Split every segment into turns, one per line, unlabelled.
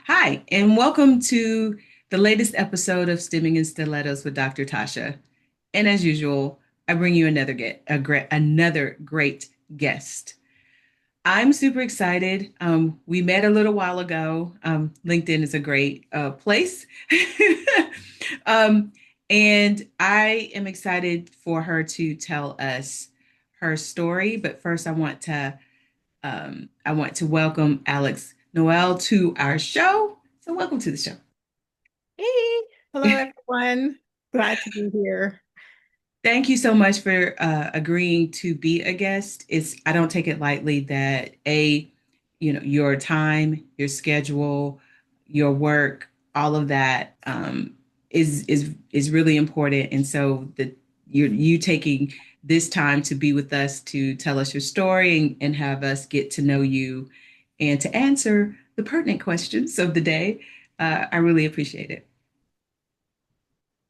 Hi, and welcome to the latest episode of Stimming and Stilettos with Dr. Tasha. And as usual, I bring you another great guest. I'm super excited. We met a little while ago. LinkedIn is a great place. um, and I am excited for her to tell us her story. But first, I want to welcome Alex Noel to our show. So welcome to the show.
Hey, hello everyone. Glad to be here.
Thank you so much for agreeing to be a guest. I don't take it lightly that your time, your schedule, your work, all of that is really important. And so you taking this time to be with us to tell us your story and have us get to know you and to answer the pertinent questions of the day. I really appreciate it.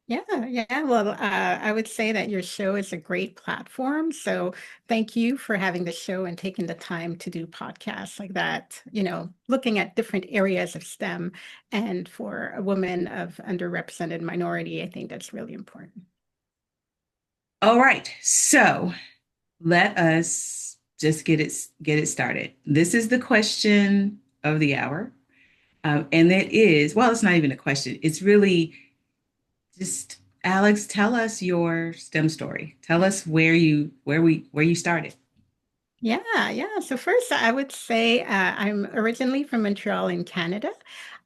Yeah. Well, I would say that your show is a great platform. So thank you for having the show and taking the time to do podcasts like that, looking at different areas of STEM. And for a woman of underrepresented minority, I think that's really important.
All right. So let us just get it started. This is the question of the hour, and it is well. It's not even a question. It's really just Alex. Tell us your STEM story. Tell us where you started.
Yeah. So first, I would say I'm originally from Montreal in Canada,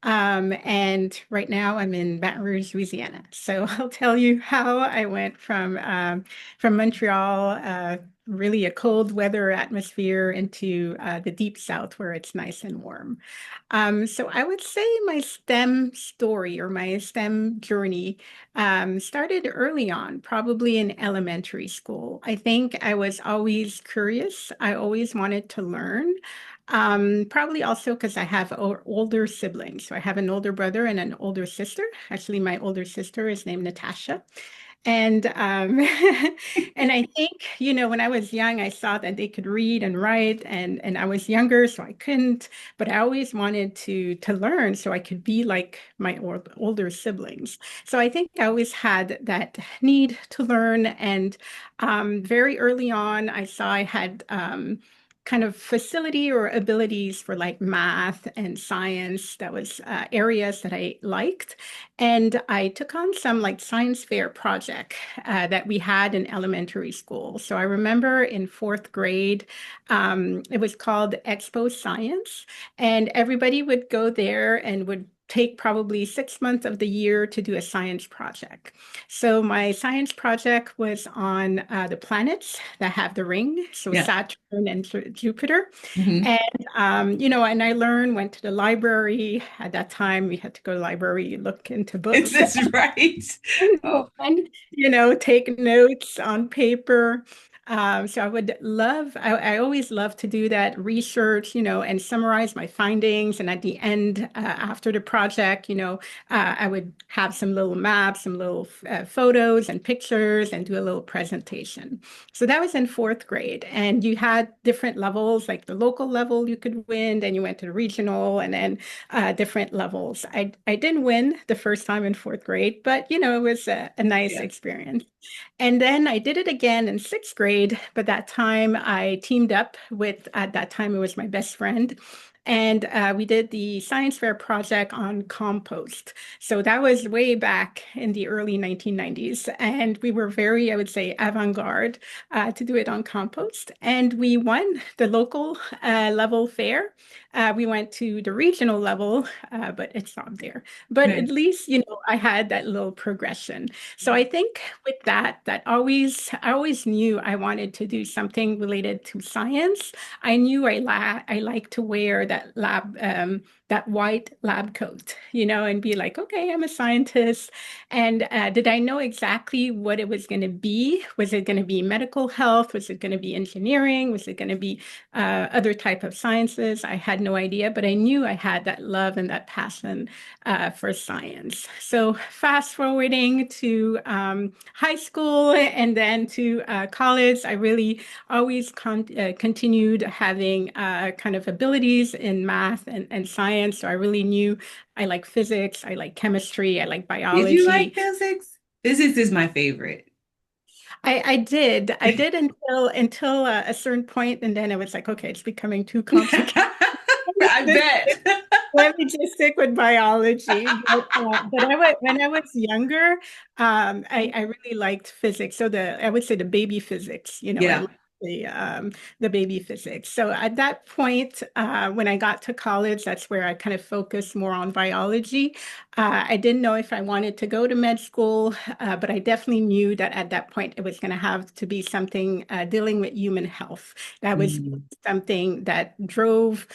and right now I'm in Baton Rouge, Louisiana. So I'll tell you how I went from Montreal, really a cold weather atmosphere, into the deep South where it's nice and warm. So I would say my STEM story or my STEM journey started early on, probably in elementary school. I think I was always curious. I always wanted to learn. Probably also because I have older siblings. So I have an older brother and an older sister. Actually, my older sister is named Natasha. And and I think, when I was young, I saw that they could read and write, and I was younger, so I couldn't, but I always wanted to learn so I could be like my older siblings. So I think I always had that need to learn. And very early on, I saw I had kind of facility or abilities for like math and science. That was areas that I liked. And I took on some like science fair project that we had in elementary school. So I remember in fourth grade, it was called Expo Science, and everybody would go there and would take probably 6 months of the year to do a science project. So my science project was on the planets that have the ring, so
Yeah.
Saturn and Jupiter.
Hmm.
And and I went to the library. At that time, we had to go to the library, look into
Is
books,
this right? Oh,
and take notes on paper. So I always love to do that research, and summarize my findings. And at the end, after the project, I would have some little maps, some little photos and pictures, and do a little presentation. So that was in fourth grade. And you had different levels, like the local level you could win, then you went to the regional, and then different levels. I didn't win the first time in fourth grade, but it was a nice
yeah.
experience. And then I did it again in sixth grade, but that time I teamed up with, at that time, it was my best friend. And we did the science fair project on compost. So that was way back in the early 1990s. And we were very, I would say, avant-garde to do it on compost. And we won the local level fair. We went to the regional level, but it's not there. But at
Nice.
least, I had that little progression. So I think with I always knew I wanted to do something related to science. I knew I like to wear that white lab coat, and be like, okay, I'm a scientist. And did I know exactly what it was going to be? Was it going to be medical health? Was it going to be engineering? Was it going to be other type of sciences? I had no idea, but I knew I had that love and that passion for science. So fast forwarding to high school and then to college, I really always continued having kind of abilities in math and science. So I really knew I like physics, I like chemistry, I like
Did you like
biology.
physics? Physics is my favorite.
I did until a certain point, and then it was like, okay, it's becoming too complicated.
I bet.
Let me just stick with biology. But when I was younger, I really liked physics. So I would say the baby physics, I
Yeah.
liked the baby physics. So at that point, when I got to college, that's where I kind of focused more on biology. I didn't know if I wanted to go to med school, but I definitely knew that at that point it was going to have to be something dealing with human health. That was
Mm,
something that drove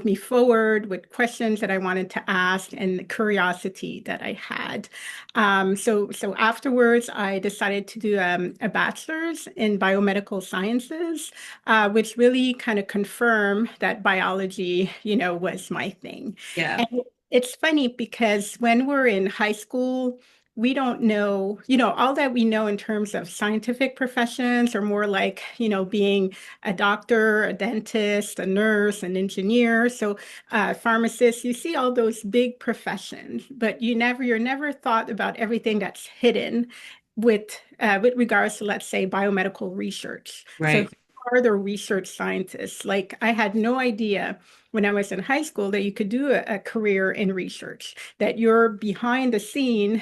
me forward with questions that I wanted to ask and curiosity that I had. So afterwards, I decided to do a bachelor's in biomedical sciences, which really kind of confirmed that biology, was my thing.
yeah.
And it's funny because when we're in high school, we don't know, all that we know in terms of scientific professions are more like, being a doctor, a dentist, a nurse, an engineer. So, pharmacist, you see all those big professions, but you're never thought about everything that's hidden with regards to, let's say, biomedical research. So,
Right.
who are the research scientists? Like, I had no idea when I was in high school that you could do a career in research, that you're behind the scene,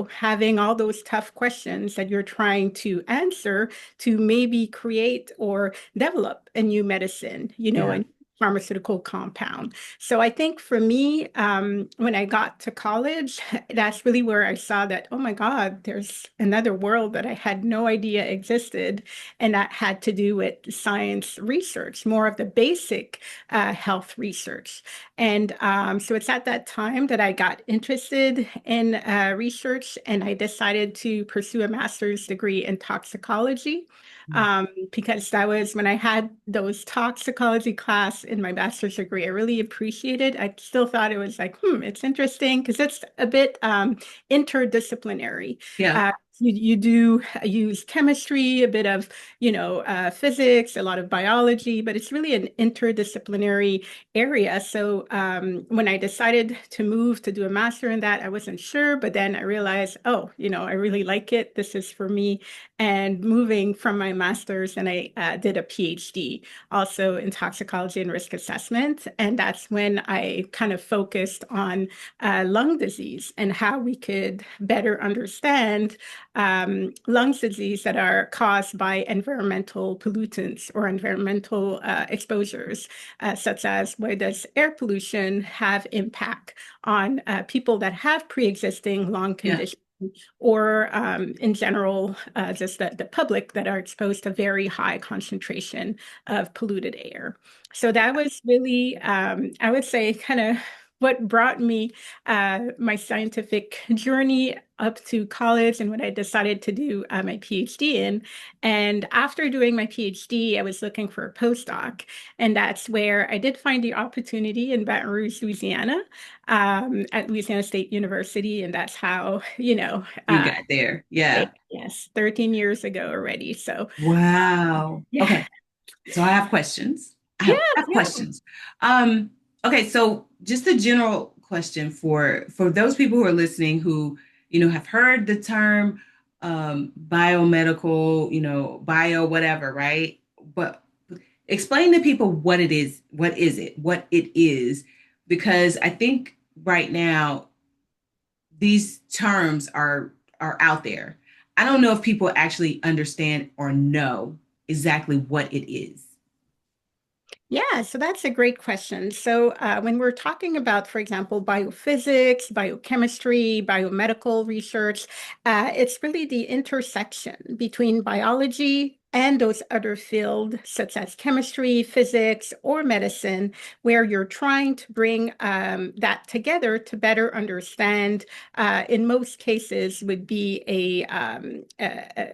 having all those tough questions that you're trying to answer to maybe create or develop a new medicine,
Yeah.
a pharmaceutical compound. So I think for me, when I got to college, that's really where I saw that, oh my God, there's another world that I had no idea existed. And that had to do with science research, more of the basic health research. And so it's at that time that I got interested in research, and I decided to pursue a master's degree in toxicology, because that was when I had those toxicology class in my bachelor's degree. I really appreciated. I still thought it was like, it's interesting because it's a bit interdisciplinary.
Yeah.
You do use chemistry, a bit of, physics, a lot of biology, but it's really an interdisciplinary area. So when I decided to move to do a master in that, I wasn't sure, but then I realized, oh, I really like it. This is for me. And moving from my master's, and I did a PhD also in toxicology and risk assessment. And that's when I kind of focused on lung disease and how we could better understand lung disease that are caused by environmental pollutants or environmental exposures, such as where does air pollution have impact on people that have pre-existing lung
Yeah.
conditions, or in general, just the public that are exposed to very high concentration of polluted air. So that was really, I would say, kind of what brought me my scientific journey up to college and what I decided to do my PhD in. And after doing my PhD, I was looking for a postdoc. And that's where I did find the opportunity in Baton Rouge, Louisiana, at Louisiana State University. And that's how,
You got there. Yeah.
yes, 13 years ago already. So,
Wow.
yeah,
Okay. So I have questions.
yeah,
I have
yeah.
questions. Um, okay, so just a general question for those people who are listening who, have heard the term biomedical, bio whatever, right? But explain to people what it is, what it is, because I think right now these terms are out there. I don't know if people actually understand or know exactly what it is.
Yeah, so that's a great question. So, when we're talking about, for example, biophysics, biochemistry, biomedical research, it's really the intersection between biology and those other fields, such as chemistry, physics, or medicine, where you're trying to bring that together to better understand, in most cases, would be an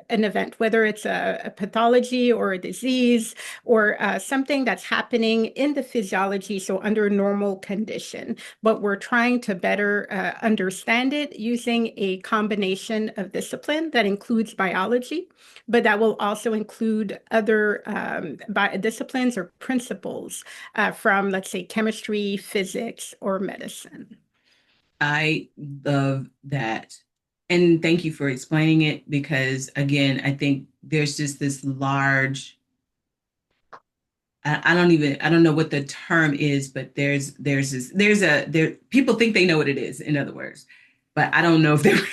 event, whether it's a pathology or a disease or something that's happening in the physiology, so under normal condition. But we're trying to better understand it using a combination of discipline that includes biology, but that will also include include other disciplines or principles from, let's say, chemistry, physics, or medicine.
I love that. And thank you for explaining it because, again, I think there's just this large, I don't know what the term is, but there, people think they know what it is, in other words, but I don't know if they really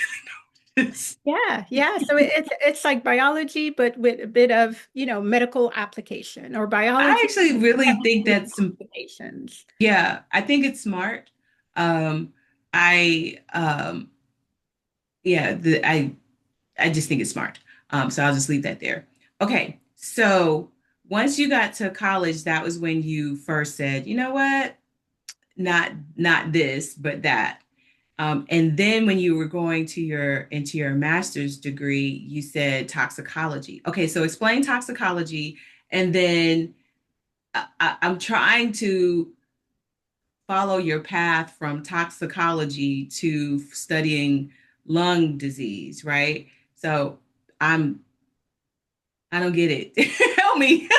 is.
Yeah, yeah. So it's like biology, but with a bit of, medical application or
I
biology
actually really think
with
that's some,
applications.
yeah, I think it's smart. Um, I, yeah, I just think it's smart. So I'll just leave that there. Okay. So once you got to college, that was when you first said, you know what? Not this, but that. And then when you were going to your into your master's degree, you said toxicology. Okay, so explain toxicology, and then I'm trying to follow your path from toxicology to studying lung disease, right? So I'm I don't get it. Help me.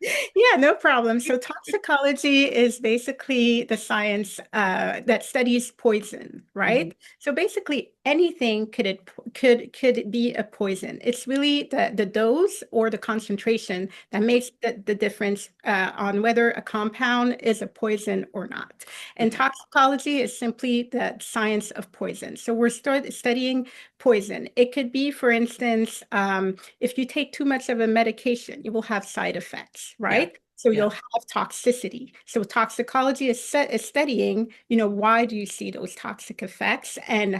Yeah, no problem. So toxicology is basically the science that studies poison,
Mhm.
right? So basically anything could be a poison. It's really the dose or the concentration that makes the difference on whether a compound is a poison or not. And
Okay.
toxicology is simply the science of poison. So we're studying poison. It could be, for instance, if you take too much of a medication, you will have side effects,
Yeah.
right? So
Yeah.
you'll have toxicity. So toxicology is studying, why do you see those toxic effects and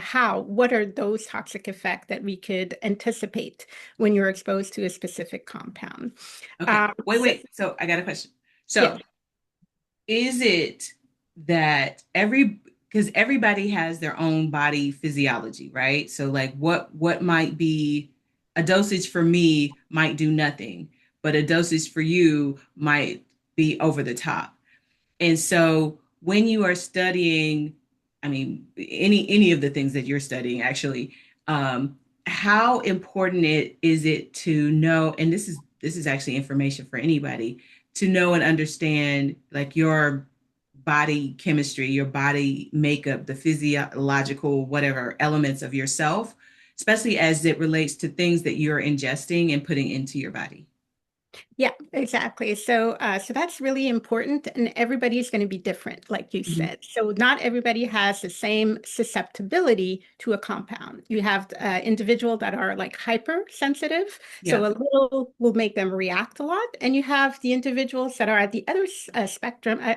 what are those toxic effects that we could anticipate when you're exposed to a specific compound.
Okay. Wait,
So
wait. So I got a question.
yeah,
So is it that because everybody has their own body physiology, right? So like what might be a dosage for me might do nothing, but a dosage for you might be over the top. And so when you are studying, I mean, any of the things that you're studying, actually, how important is it to know, and this is actually information for anybody, to know and understand like your body chemistry, your body makeup, the physiological whatever elements of yourself, especially as it relates to things that you're ingesting and putting into your body.
yeah, exactly. So that's really important, and everybody's going to be different, like you
Mhm.
said. So not everybody has the same susceptibility to a compound. You have individuals that are like hypersensitive, so
Yeah.
a little will make them react a lot, and you have the individuals that are at the other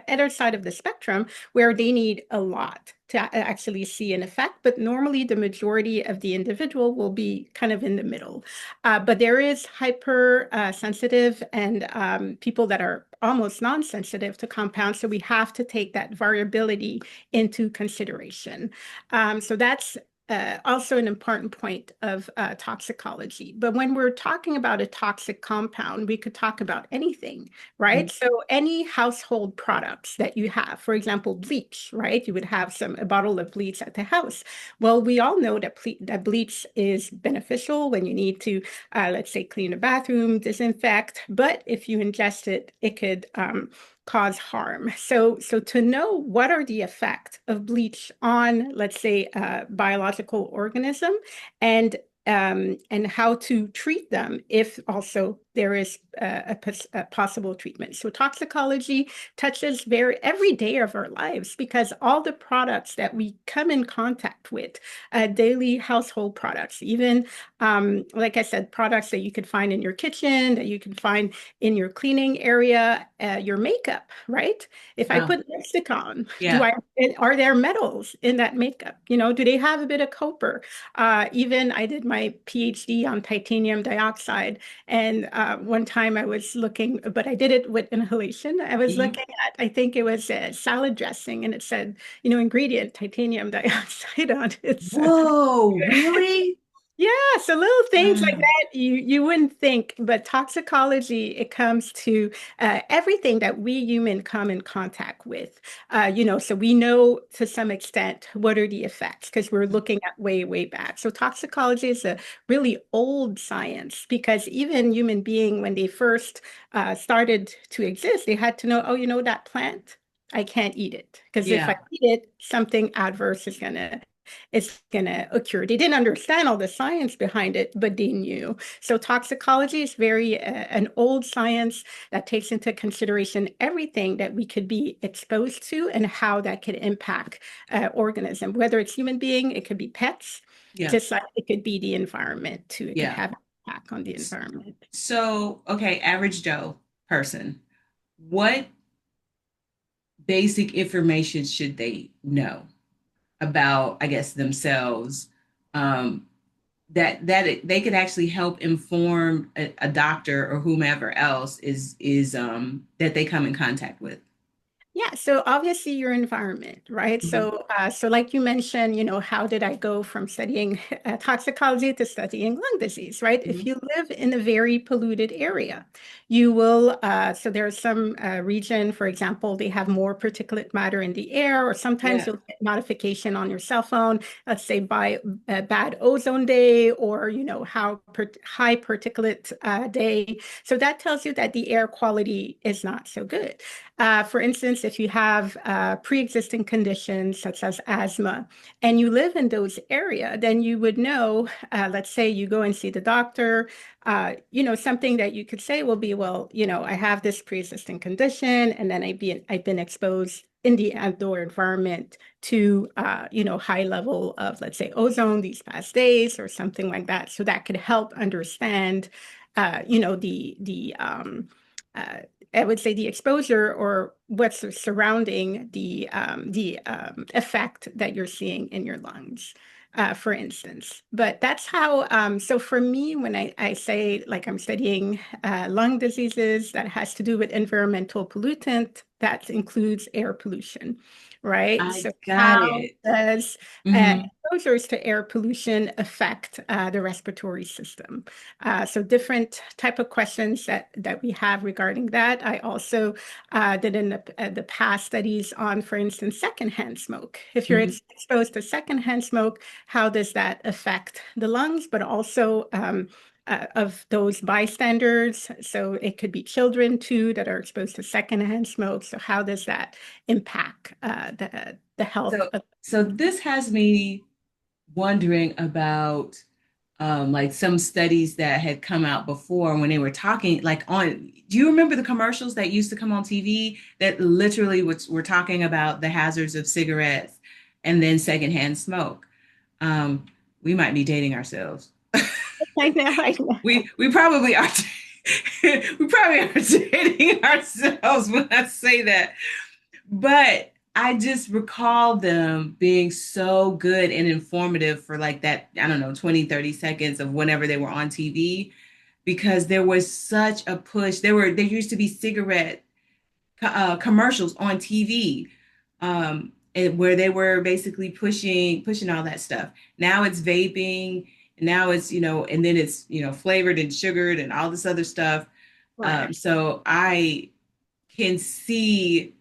other side of the spectrum, where they need a lot to actually see an effect. But normally, the majority of the individual will be kind of in the middle. But there is hyper sensitive and people that are almost non-sensitive to compounds. So we have to take that variability into consideration. So that's also an important point of toxicology. But when we're talking about a toxic compound, we could talk about anything,
Mhm.
right? So any household products that you have, for example, bleach, right? You would have a bottle of bleach at the house. Well, we all know that bleach is beneficial when you need to let's say, clean a bathroom, disinfect. But if you ingest it, it could cause harm. So to know what are the effects of bleach on, let's say, a biological organism, and how to treat them if also there is a possible treatment. So toxicology touches every day of our lives because all the products that we come in contact with, daily household products, even like I said, products that you could find in your kitchen, that you can find in your cleaning area, your makeup, right? If I
Oh,
put lipstick on,
yeah.
are there metals in that makeup? Do they have a bit of copper? Even I did my PhD on titanium dioxide, and one time I was looking, but I did it with inhalation. I was
Mhm.
looking at, I think it was a salad dressing, and it said, ingredient titanium dioxide on it. So
Whoa, really?
Yeah, so little things like
Wow.
that you wouldn't think, but toxicology, it comes to everything that we human come in contact with. So we know to some extent what are the effects because we're looking at way, way back. So toxicology is a really old science because even human being, when they first started to exist, they had to know, oh, that plant, I can't eat it because if I
Yeah.
eat it, something adverse is gonna occur. They didn't understand all the science behind it, but they knew. So toxicology is very an old science that takes into consideration everything that we could be exposed to and how that could impact organism. Whether it's human being, it could be pets,
Yeah.
just like it could be the environment too. It could
Yeah.
have an impact on the environment.
So, okay, average Joe person, what basic information should they know about, I guess, themselves, um, they could actually help inform a doctor or whomever else is that they come in contact with?
Yeah, so obviously your environment, right?
Mhm.
So like you mentioned, how did I go from studying toxicology to studying lung disease, right? If
Mhm.
you live in a very polluted area, you will. So there's some region, for example, they have more particulate matter in the air, or sometimes
Yeah.
you'll get notification on your cell phone, let's say by a bad ozone day, or how high particulate day. So that tells you that the air quality is not so good. For instance, if you have pre-existing conditions such as asthma and you live in those areas, then you would know, let's say you go and see the doctor, something that you could say will be, well, I have this pre-existing condition and then I've been exposed in the outdoor environment to, high level of, let's say, ozone these past days or something like that. So that could help understand, uh, I would say the exposure or what's surrounding the effect that you're seeing in your lungs, for instance. But that's how. So for me, when I say like I'm studying lung diseases that has to do with environmental pollutant, that includes air pollution, right?
I
So
got
how
it.
does
Hmm.
exposures to air pollution affect the respiratory system? So different type of questions that we have regarding that. I also did in the past studies on, for instance, secondhand smoke. If you're
Hmm.
exposed to secondhand smoke, how does that affect the lungs, but also of those bystanders? So it could be children too that are exposed to secondhand smoke. So how does that impact the health
So,
of?
so this has me wondering about like some studies that had come out before when they were talking like on, do you remember the commercials that used to come on TV that literally were talking about the hazards of cigarettes and then secondhand smoke? Um, we might be dating ourselves.
I know, I know.
We probably are. We probably are dating ourselves when I say that. But I just recall them being so good and informative for like that, I don't know, 20, 30 seconds of whenever they were on TV, because there was such a push. There used to be cigarette commercials on TV, where they were basically pushing all that stuff. Now it's vaping, now it's, and then it's, flavored and sugared and all this other stuff.
Right.
So can see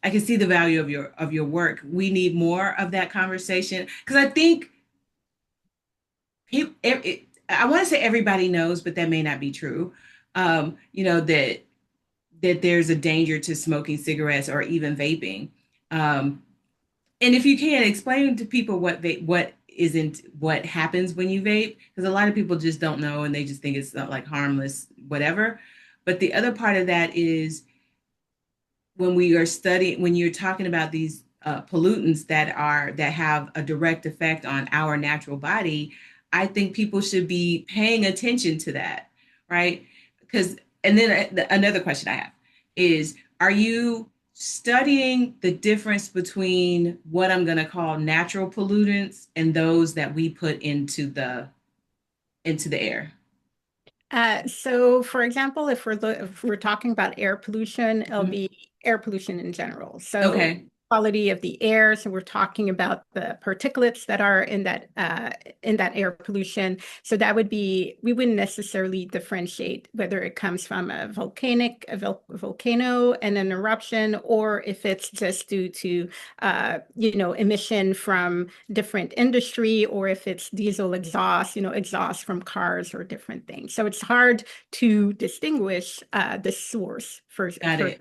I can see the value of your work. We need more of that conversation because I think I want to say everybody knows, but that may not be true. That there's a danger to smoking cigarettes or even vaping. Um, and if you can explain to people what happens when you vape, because a lot of people just don't know and they just think it's not like harmless, whatever. But the other part of that is when you're talking about these pollutants that have a direct effect on our natural body, I think people should be paying attention to that, right? Because and then another question I have is, are you studying the difference between what I'm going to call natural pollutants and those that we put into the air?
So, for example, if we're talking about air pollution, it'll
Mhm.
be air pollution in general. So,
Okay.
quality of the air. So we're talking about the particulates that are in that air pollution. So that would be we wouldn't necessarily differentiate whether it comes from a volcano and an eruption, or if it's just due to emission from different industry, or if it's diesel exhaust, exhaust from cars or different things. So it's hard to distinguish the source
Got
for
it.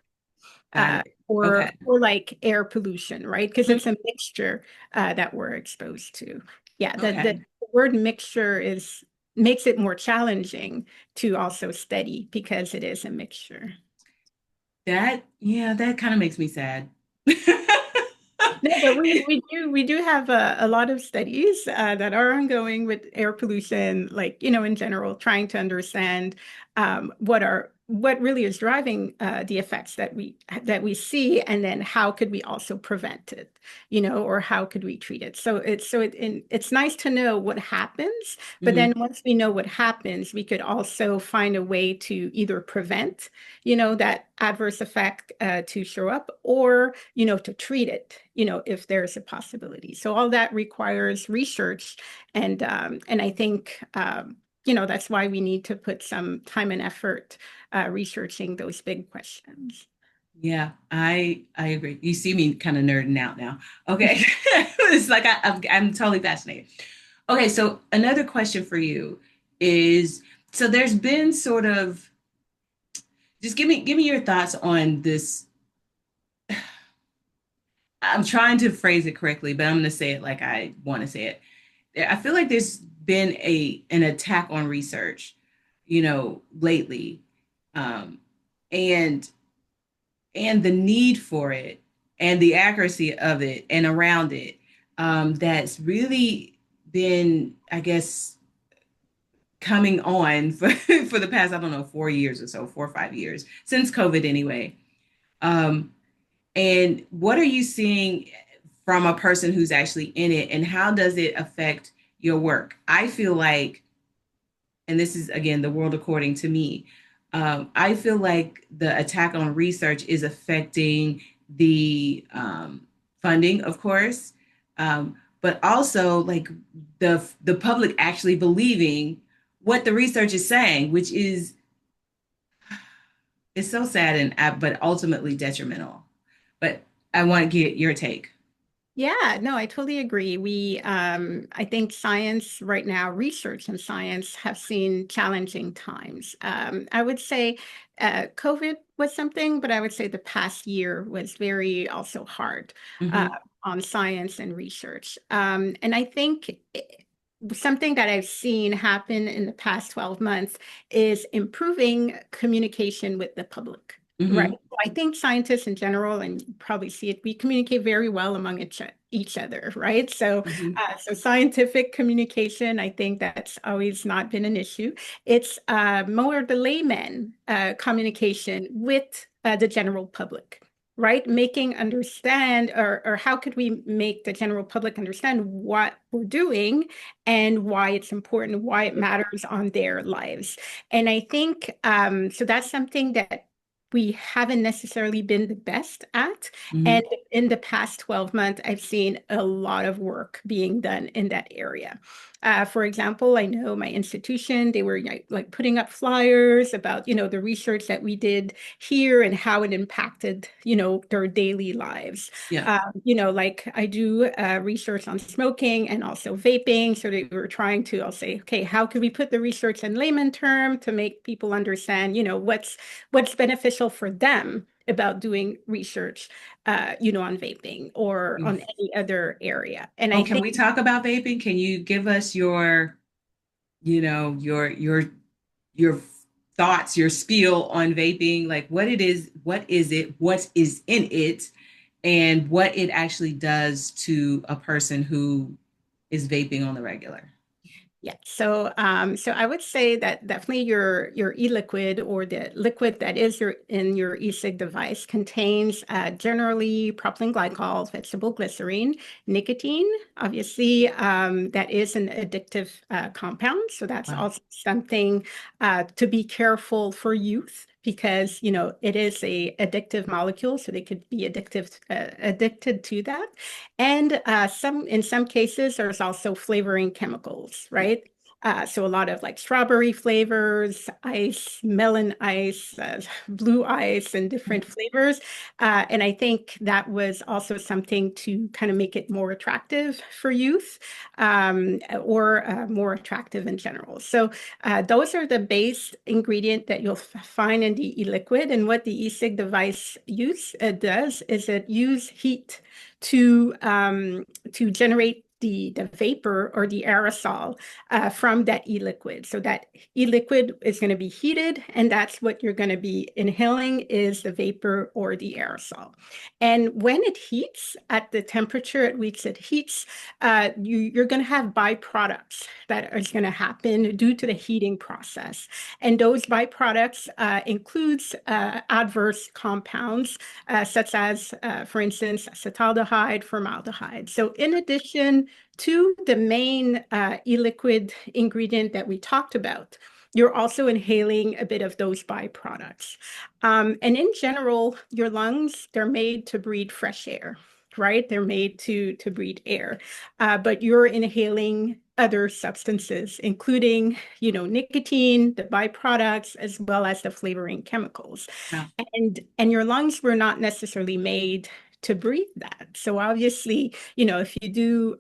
Got it. Okay.
or like air pollution, right? Because
Mhm.
it's a mixture that we're exposed to. Yeah, the
Okay.
word mixture is makes it more challenging to also study because it is a mixture.
Yeah, that kind of makes me sad.
No, but we do have a lot of studies that are ongoing with air pollution, like in general, trying to understand what really is driving the effects that we see, and then how could we also prevent it, or how could we treat it? So it's nice to know what happens, but then
Hmm.
once we know what happens, we could also find a way to either prevent, that adverse effect to show up, or to treat it, if there's a possibility. So all that requires research, and I think that's why we need to put some time and effort researching those big questions.
Yeah, I agree. You see me kind of nerding out now. Okay. It's like I'm totally fascinated. Okay, so another question for you is, so there's been sort of, just give me your thoughts on this. I'm trying to phrase it correctly, but I'm going to say it like I want to say it. I feel like there's been an attack on research, lately, um, and the need for it and the accuracy of it and around it, that's really been, I guess, coming on for for the past, I don't know, 4 years or so, 4 or 5 years since COVID anyway. Um, and what are you seeing from a person who's actually in it, and how does it affect your work? I feel like, and this is again the world according to me, I feel like the attack on research is affecting the funding, of course, but also like the public actually believing what the research is saying, which is, it's so sad and but ultimately detrimental. But I want to get your take.
Yeah, no, I totally agree. I think science right now, research and science have seen challenging times. I would say COVID was something, but I would say the past year was very also hard uh,
Hmm.
on science and research. And I think something that I've seen happen in the past 12 months is improving communication with the public. Right.
Hmm.
I think scientists in general, and you probably see it, we communicate very well among each other, right? So,
Hmm.
so scientific communication, I think that's always not been an issue. It's more the layman communication with the general public, right? Making understand, or how could we make the general public understand what we're doing and why it's important, why it matters on their lives. And I think so that's something that we haven't necessarily been the best at. And
Hmm.
in the past 12 months, I've seen a lot of work being done in that area. For example, I know my institution, they were like putting up flyers about, the research that we did here and how it impacted, their daily lives.
Yeah.
Like I do research on smoking and also vaping. So they were trying to, I'll say, okay, how can we put the research in layman term to make people understand, what's beneficial for them about doing research, on vaping or on any other area. And
Oh,
I
can
think,
we talk about vaping? Can you give us your, your thoughts, your spiel on vaping, like what it is, what is it, what is in it, and what it actually does to a person who is vaping on the regular?
yeah. So I would say that definitely your e-liquid, or the liquid that is in your e-cig device, contains generally propylene glycol, vegetable glycerine, nicotine. Obviously, that is an addictive compound. So that's
Wow.
also something to be careful for youth, because, it is a addictive molecule, so they could be addicted to that. And in some cases, there's also flavoring chemicals,
Yeah.
right? So a lot of like strawberry flavors, ice, melon ice, blue ice, and different flavors. And I think that was also something to kind of make it more attractive for youth, or more attractive in general. So those are the base ingredient that you'll find in the e-liquid. And what the e-cig device does is it use heat to generate the vapor or the aerosol from that e-liquid. So that e-liquid is going to be heated, and that's what you're going to be inhaling is the vapor or the aerosol. And when it heats at the temperature at which it heats, you're going to have byproducts that is going to happen due to the heating process. And those byproducts includes adverse compounds, such as, for instance, acetaldehyde, formaldehyde. So in addition to the main e-liquid ingredient that we talked about, you're also inhaling a bit of those byproducts. And in general, your lungs, they're made to breathe fresh air, right? They're made to breathe air. But you're inhaling other substances, including, nicotine, the byproducts, as well as the flavoring chemicals.
Wow.
And your lungs were not necessarily made to breathe that. So obviously, if you do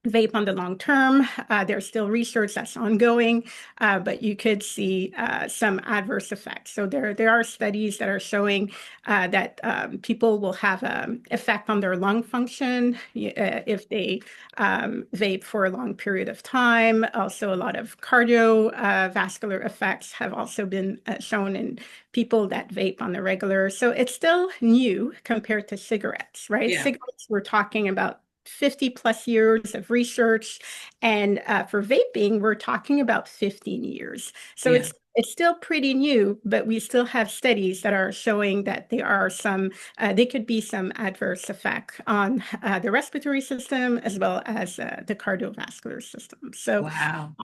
vape on the long term. There's still research that's ongoing, but you could see some adverse effects. So there are studies that are showing that people will have an effect on their lung function if they vape for a long period of time. Also, a lot of cardiovascular effects have also been shown in people that vape on the regular. So it's still new compared to cigarettes, right?
Yeah.
Cigarettes, we're talking about 50 plus years of research. And for vaping, we're talking about 15 years. So
Yeah.
it's still pretty new, but we still have studies that are showing that there could be some adverse effect on the respiratory system as well as the cardiovascular system.
Wow.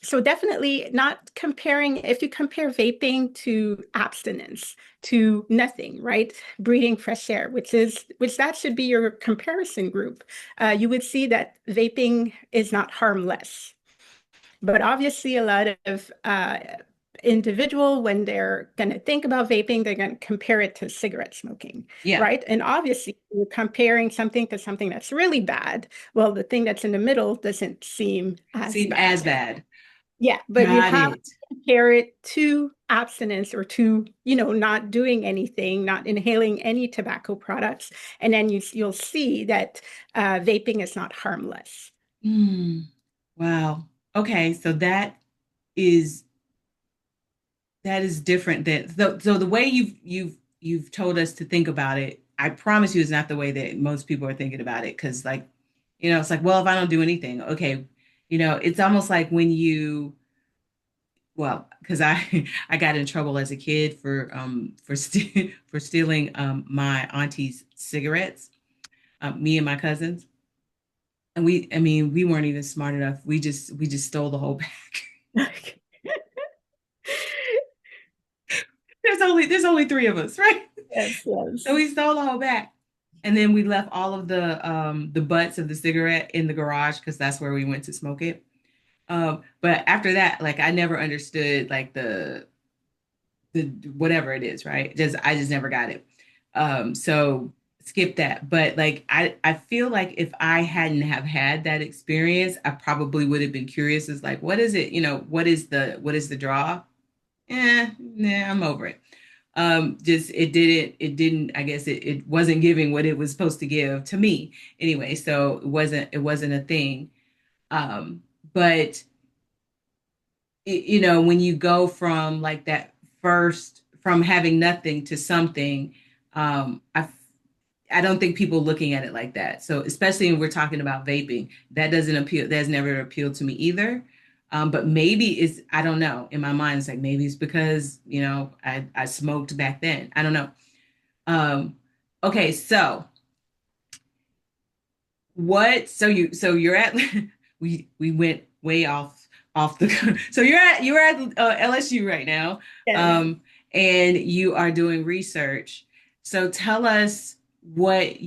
So definitely not comparing, if you compare vaping to abstinence, to nothing, right? Breathing fresh air, which that should be your comparison group. You would see that vaping is not harmless. But obviously, a lot of individual, when they're going to think about vaping, they're going to compare it to cigarette smoking,
Yeah.
right? And obviously, you're comparing something to something that's really bad. Well, the thing that's in the middle doesn't seem as
Seem as
bad.
bad.
Yeah, but you
Got
have
it.
to compare it to abstinence or to, not doing anything, not inhaling any tobacco products, and then you'll see that vaping is not harmless.
Hmm. Wow. Okay, so is that is different than so the way you've told us to think about it, I promise you is not the way that most people are thinking about it. Because like, it's like, well, if I don't do anything, okay, it's almost like when you well, because I got in trouble as a kid for stealing my auntie's cigarettes, me and my cousins. And I mean, we weren't even smart enough. We just stole the whole bag. There's only three of us, right?
Yes,
So
yes.
we stole the whole bag. And then we left all of the butts of the cigarette in the garage because that's where we went to smoke it. But after that, like I never understood like the whatever it is, right? I just never got it. So skip that. But like I feel like if I hadn't have had that experience, I probably would have been curious as like, what is it? What is the draw? Nah, I'm over it. Just it didn't, I guess it wasn't giving what it was supposed to give to me anyway. So it wasn't a thing. Um, but when you go from like that first, from having nothing to something, I don't think people looking at it like that. So especially when we're talking about vaping, that doesn't appeal. That's never appealed to me either. But maybe I don't know. In my mind, it's like maybe it's because I smoked back then. I don't know. Um, okay, so you're at we went way off the so you're at LSU right now.
Yes.
Um, and you are doing research. So tell us what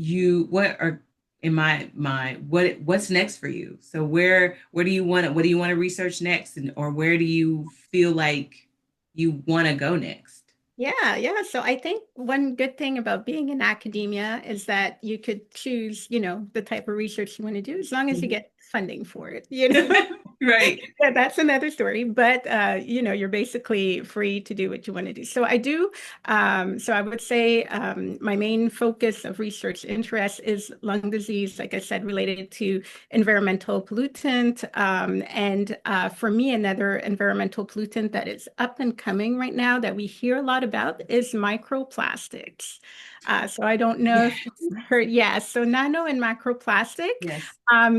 are in my mind, what's next for you? So where do you want to what do you want to research next, and or where do you feel like you want to go next?
Yeah, yeah. So I think one good thing about being in academia is that you could choose, the type of research you want to do as long as you
Mhm.
get funding for it.
Right.
Yeah, that's another story, but you're basically free to do what you want to do. So I do. So I would say my main focus of research interest is lung disease, like I said, related to environmental pollutant. And for me, another environmental pollutant that is up and coming right now that we hear a lot about is microplastics. So I don't know
Yeah.
if you've heard, yeah, so nano and microplastic.
Yes.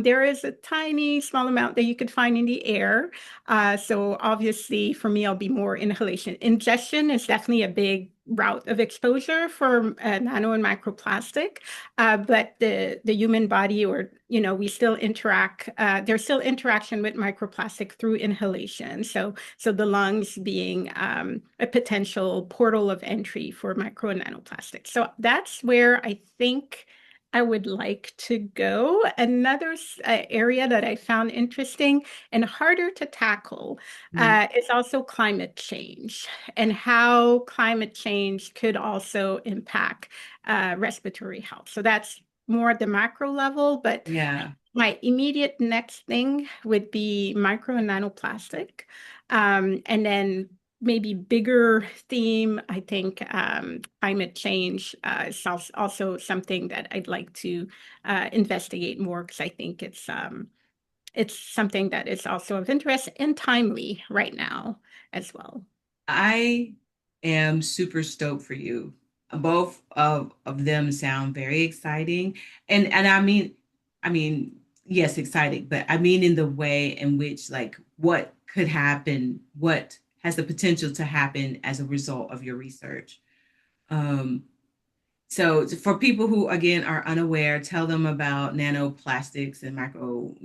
There is a tiny, small amount that you could find in the air. So obviously, for me, I'll be more inhalation. Ingestion is definitely a big route of exposure for nano and microplastic. But the human body, or we still interact. There's still interaction with microplastic through inhalation. So the lungs being a potential portal of entry for micro and nanoplastics. So that's where I think I would like to go. Another area that I found interesting and harder to tackle
Mhm.
is also climate change and how climate change could also impact respiratory health. So that's more at the macro level, but
Yeah.
my immediate next thing would be micro and nanoplastic. And then maybe bigger theme, I think climate change is also something that I'd like to investigate more because I think it's something that is also of interest and timely right now as well.
I am super stoked for you. Both of them sound very exciting. And I mean, yes, exciting, but I mean in the way in which like what could happen, what has the potential to happen as a result of your research. Um, so for people who again are unaware, tell them about nanoplastics and micro,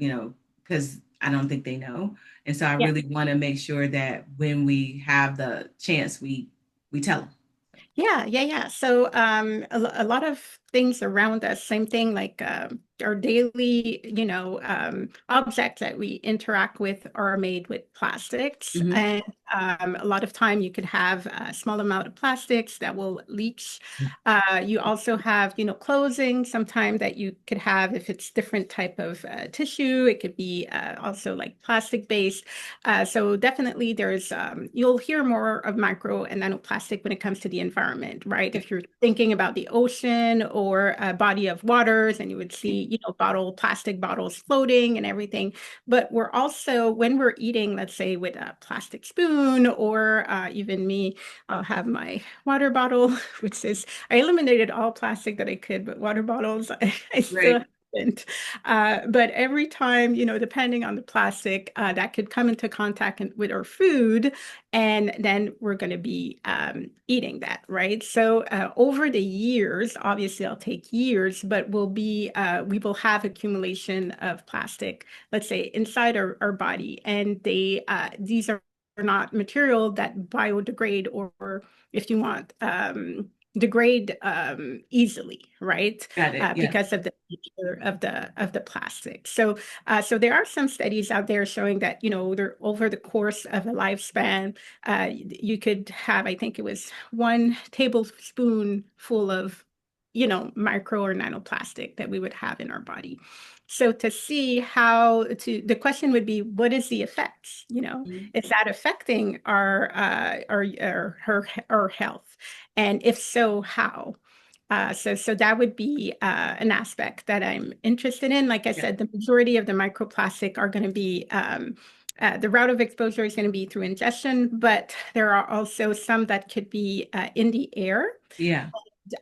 because I don't think they know. And so I
Yeah.
really want to make sure that when we have the chance, we tell them.
Yeah, yeah, yeah. So a lot of things around us, same thing like our daily, objects that we interact with are made with plastics.
Hmm.
And a lot of time you could have a small amount of plastics that will leach. You also have, clothing sometime that you could have if it's different type of tissue. It could be also like plastic based. So definitely you'll hear more of micro and nanoplastic when it comes to the environment, right? If you're thinking about the ocean or a body of waters and you would see, plastic bottles floating and everything. But we're also, when we're eating, let's say with a plastic spoon or even me, I'll have my water bottle, which is, I eliminated all plastic that I could, but water bottles, I still
Right.
haven't. But every time, depending on the plastic, that could come into contact with our food, and then we're going to be eating that, right? So over the years, obviously, it'll take years, but we will have accumulation of plastic, let's say, inside our body, and these are not material that biodegrade or if you want degrade easily, right?
Got it. Yeah.
Because of the nature of the plastic. So there are some studies out there showing that over the course of a lifespan, you could have, I think it was 1 tablespoon full of micro or nanoplastic that we would have in our body. So to see the question would be, what is the effects?
Mhm.
Is that affecting our health? And if so, how? So that would be an aspect that I'm interested in. Like I
Yeah.
said, the majority of the microplastic are going to be the route of exposure is going to be through ingestion, but there are also some that could be in the air,
Yeah.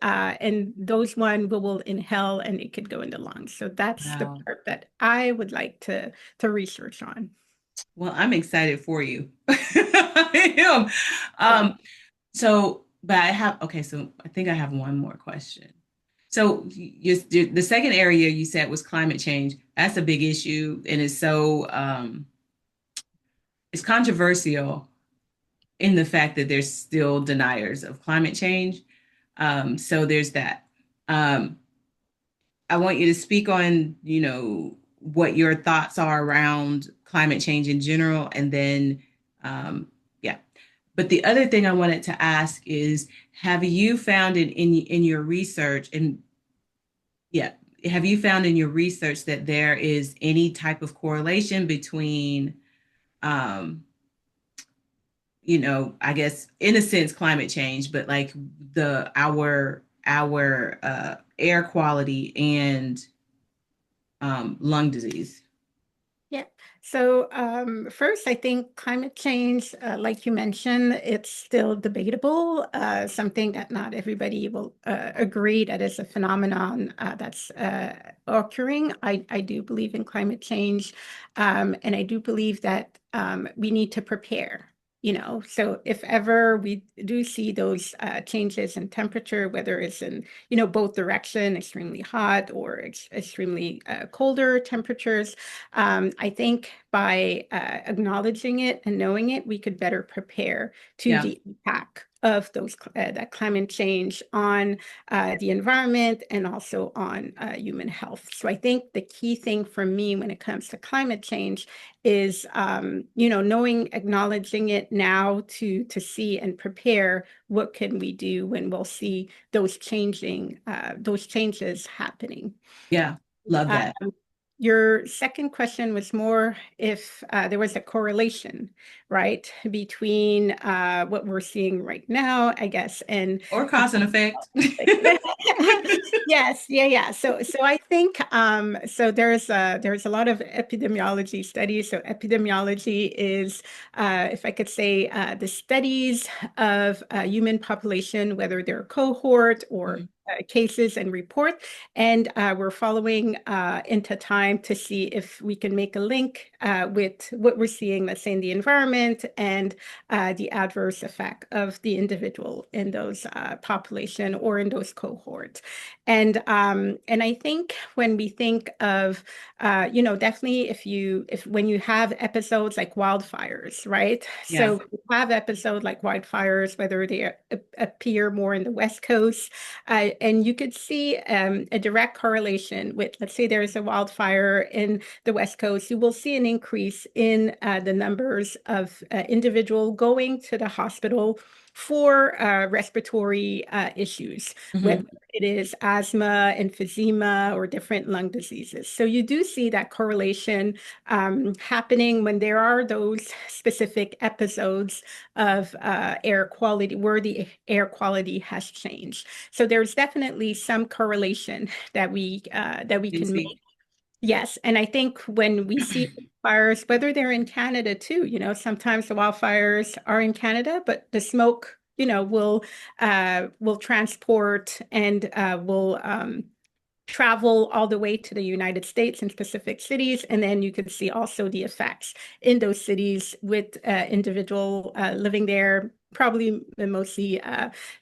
and those one we will inhale and it could go in the lungs. So that's the
Wow.
part that I would like to research on.
Well, I'm excited for you. I am.
Yeah.
But I have, okay, so I think I have one more question. So the second area you said was climate change. That's a big issue and it's controversial. in the fact that there's still deniers of climate change. So there's that. Um, I want you to speak on, what your thoughts are around climate change in general, and then, yeah. But the other thing I wanted to ask is, have you found it in your research, and yeah, have you found in your research that there is any type of correlation between, um, I guess in a sense, climate change, but like the our air quality and lung disease?
Yeah. So, first, I think climate change, like you mentioned, it's still debatable, something that not everybody will agree that is a phenomenon that's occurring. I do believe in climate change, and I do believe that we need to prepare. So if ever we do see those changes in temperature, whether it's in, both direction, extremely hot or extremely colder temperatures, I think by acknowledging it and knowing it, we could better prepare to
Yeah,
the impact of that climate change on the environment and also on human health. So I think the key thing for me when it comes to climate change is, knowing, acknowledging it now to see and prepare what can we do when we'll see those changes happening.
yeah, love
Uh,
that.
your second question was more if there was a correlation, right, between what we're seeing right now, I guess, and
Or cause and effect.
yes, yeah, yeah. So I think so there's a lot of epidemiology studies. So epidemiology is, if I could say, the studies of human population, whether they're cohort or
Mhm.
cases and report, and we're following into time to see if we can make a link with what we're seeing, let's say, in the environment and the adverse effect of the individual in those population or in those cohorts. And I think when we think of definitely if when you have episodes like wildfires, right?
Yeah.
So you have episodes like wildfires, whether they appear more in the West Coast, and you could see a direct correlation with, let's say there's a wildfire in the West Coast, you will see an increase in the numbers of individual going to the hospital for respiratory issues, whether
Hmm.
it is asthma, emphysema, or different lung diseases. So you do see that correlation happening when there are those specific episodes of air quality, where the air quality has changed. So there's definitely some correlation that we
You
can
see?
make. Yes, and I think when we see fires, whether they're in Canada too, sometimes the wildfires are in Canada, but the smoke, will transport and will travel all the way to the United States in specific cities. And then you could see also the effects in those cities with individual living there, probably mostly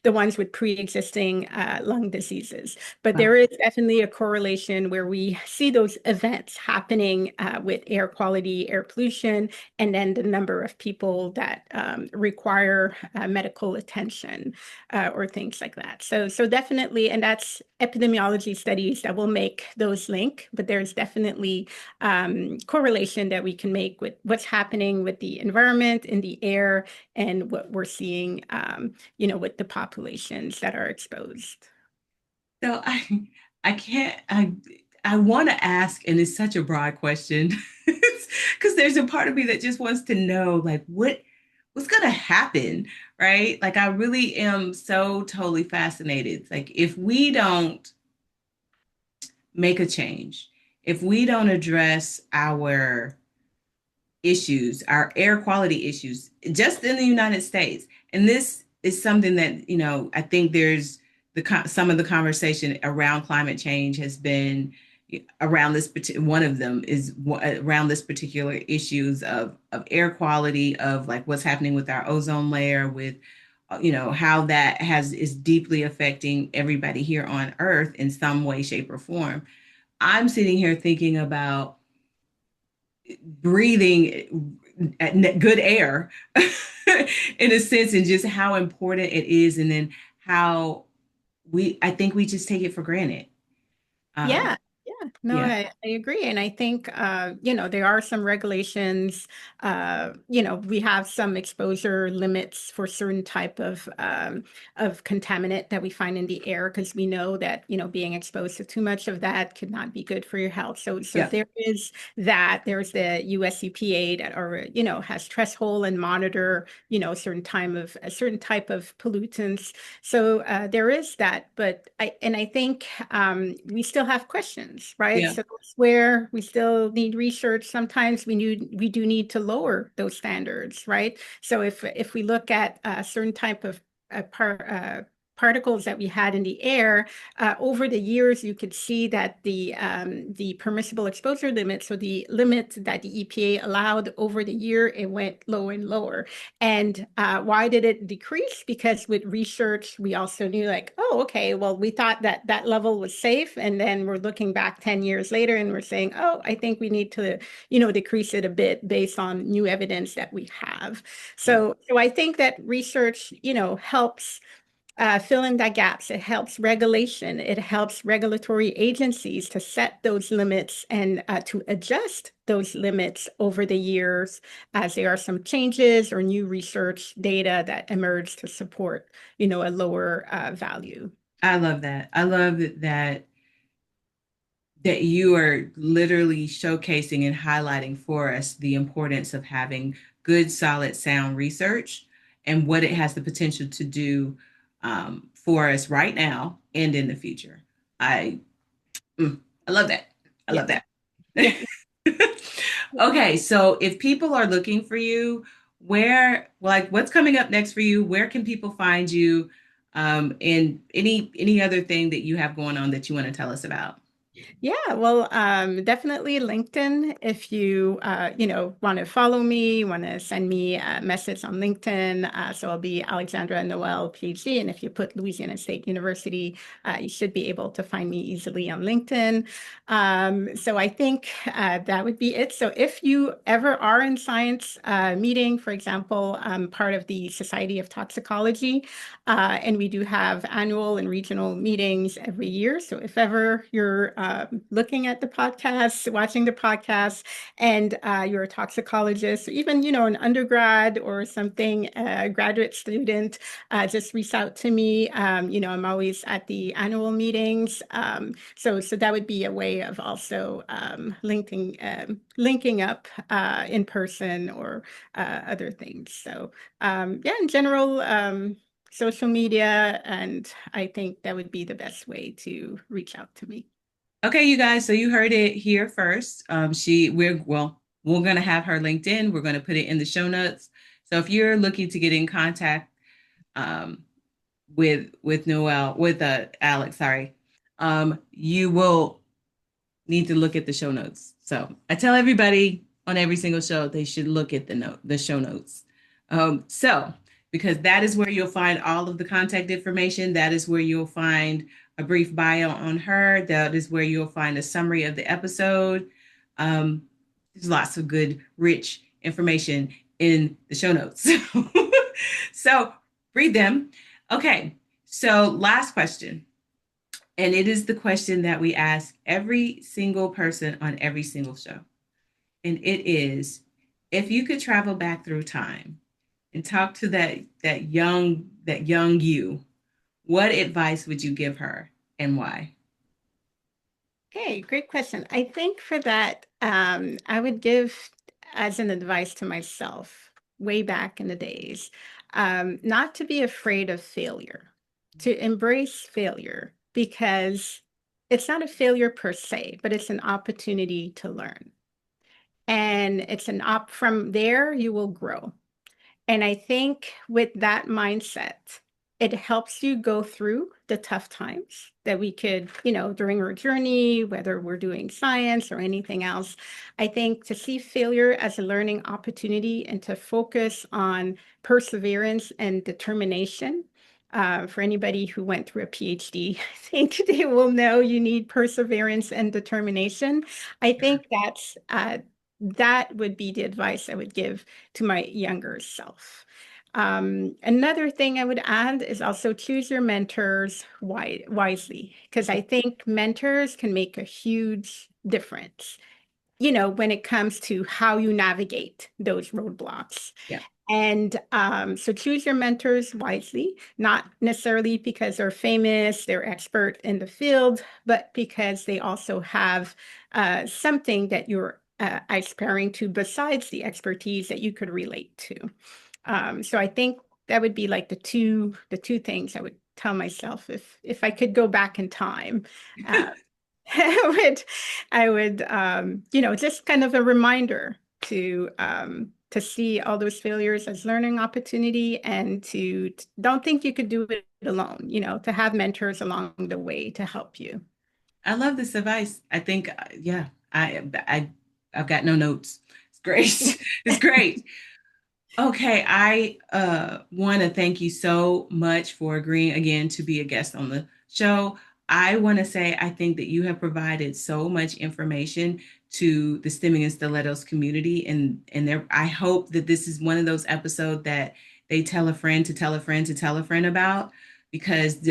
the ones with pre-existing lung diseases. But
Wow.
there is definitely a correlation where we see those events happening with air quality, air pollution, and then the number of people that require medical attention or things like that. So definitely, and that's epidemiology studies that will make those link, but there's definitely correlation that we can make with what's happening with the environment in the air and what we're seeing, with the populations that are exposed.
So I can't I want to ask, and it's such a broad question, because there's a part of me that just wants to know like what's gonna happen, right? Like I really am so totally fascinated. Like if we don't make a change, if we don't address our issues, our air quality issues, just in the United States. And this is something that, I think there's some of the conversation around climate change has been around this one of them is around this particular issues of air quality, of like what's happening with our ozone layer, with how that has is deeply affecting everybody here on earth in some way, shape, or form. I'm sitting here thinking about breathing. good air in a sense, and just how important it is, and then how I think we just take it for granted. Um,
Yeah, yeah, no,
yeah,
I agree. And I think, there are some regulations, we have some exposure limits for certain type of contaminant that we find in the air because we know that, being exposed to too much of that could not be good for your health. So
yeah,
there is that. There's the US EPA that are, has threshold and monitor, a certain type of pollutants. So there is that, but I think we still have questions, right?
yeah.
So that's where we still need research. Sometimes we do need to lower those standards, right? So if we look at a certain type of particles that we had in the air over the years, you could see that the permissible exposure limit, so the limit that the EPA allowed over the year, it went lower and lower. And why did it decrease? Because with research, we also knew like, oh, okay, well, we thought that that level was safe. And then we're looking back 10 years later and we're saying, oh, I think we need to, decrease it a bit based on new evidence that we have.
Yeah.
So I think that research, helps fill in that gaps. It helps regulation. It helps regulatory agencies to set those limits and to adjust those limits over the years as there are some changes or new research data that emerge to support, a lower value.
I love that. I love that you are literally showcasing and highlighting for us the importance of having good, solid, sound research and what it has the potential to do for us right now and in the future. I I love that. I
Yeah.
love that.
Yeah.
Okay, so if people are looking for you, where, like, what's coming up next for you? Where can people find you? And any other thing that you have going on that you want to tell us about?
Yeah, well, definitely LinkedIn. If you, want to follow me, want to send me a message on LinkedIn. So I'll be Alexandra Noel, PhD. And if you put Louisiana State University, you should be able to find me easily on LinkedIn. So I think that would be it. So if you ever are in science meeting, for example, I'm part of the Society of Toxicology. And we do have annual and regional meetings every year. So if ever you're looking at the podcast, watching the podcast, and you're a toxicologist, or even, an undergrad or something, a graduate student, just reach out to me. I'm always at the annual meetings. So that would be a way of also linking up in person or other things. So yeah, in general, social media, and I think that would be the best way to reach out to me.
Okay, you guys, so you heard it here first. We're gonna have her LinkedIn. We're gonna put it in the show notes. So if you're looking to get in contact um, with Noel, with Alex, sorry, you will need to look at the show notes. So I tell everybody on every single show they should look at the show notes. So because that is where you'll find all of the contact information. That is where you'll find a brief bio on her. That is where you'll find a summary of the episode. Um, there's lots of good, rich information in the show notes. So read them. Okay. So last question. And it is the question that we ask every single person on every single show. And it is, if you could travel back through time and talk to that young you, what advice would you give her and why?
Okay, great question. I think for that, I would give as an advice to myself way back in the days, not to be afraid of failure, to embrace failure because it's not a failure per se, but it's an opportunity to learn. And it's an op from there, you will grow. And I think with that mindset, it helps you go through the tough times that we could, during our journey, whether we're doing science or anything else. I think to see failure as a learning opportunity and to focus on perseverance and determination. For anybody who went through a PhD, I think they will know you need perseverance and determination. I think that would be the advice I would give to my younger self. Another thing I would add is also choose your mentors wisely, because I think mentors can make a huge difference, when it comes to how you navigate those roadblocks.
Yeah.
And so choose your mentors wisely, not necessarily because they're famous, they're expert in the field, but because they also have something that you're aspiring to besides the expertise that you could relate to. So I think that would be like the two things I would tell myself if I could go back in time. Uh, I would, just kind of a reminder to see all those failures as learning opportunity and to don't think you could do it alone, to have mentors along the way to help you.
I love this advice. I think, yeah, I've got no notes. It's great. It's great. Okay, I want to thank you so much for agreeing again to be a guest on the show. I want to say I think that you have provided so much information to the Stimming and Stilettos community, and there. I hope that this is one of those episodes that they tell a friend to tell a friend to tell a friend about, because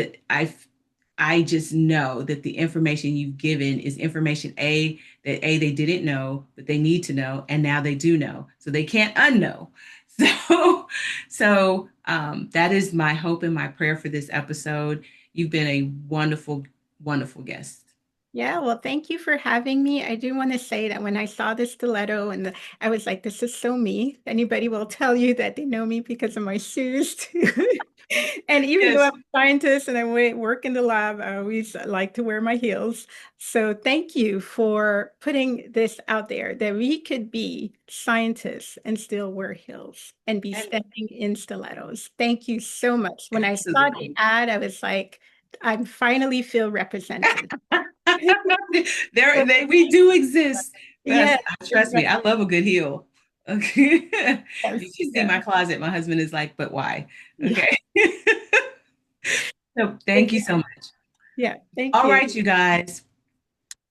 I just know that the information you've given is information that they didn't know, but they need to know, and now they do know, so they can't unknow. So, so that is my hope and my prayer for this episode. You've been a wonderful, wonderful guest.
Yeah, well, thank you for having me. I do want to say that when I saw the stiletto I was like, this is so me. Anybody will tell you that they know me because of my shoes too. And even though
Yes.
I'm a scientist and work in the lab, I always like to wear my heels. So thank you for putting this out there that we could be scientists and still wear heels and be
And
standing in stilettos. Thank you so much. When I saw the
absolutely.
ad, I was like, I finally feel represented.
We do exist. Yes,
Yes,
trust me, I love a good heel. Okay. You
yes,
should see my
yes,
closet. My husband is like, but why?
yeah.
Okay. So
But
thank you so much.
yeah, thank
All
you.
right, you guys.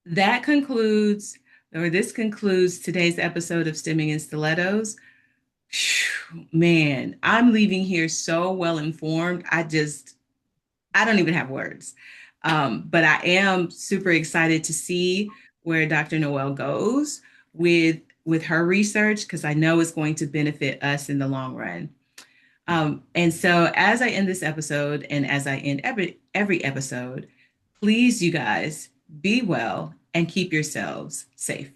That concludes, or this concludes today's episode of Stimming and Stilettos. Phew, man, I'm leaving here so well informed. I don't even have words. But I am super excited to see where Dr. Noel goes with her research, because I know it's going to benefit us in the long run. And so as I end this episode and as I end every episode, please, you guys, be well and keep yourselves safe.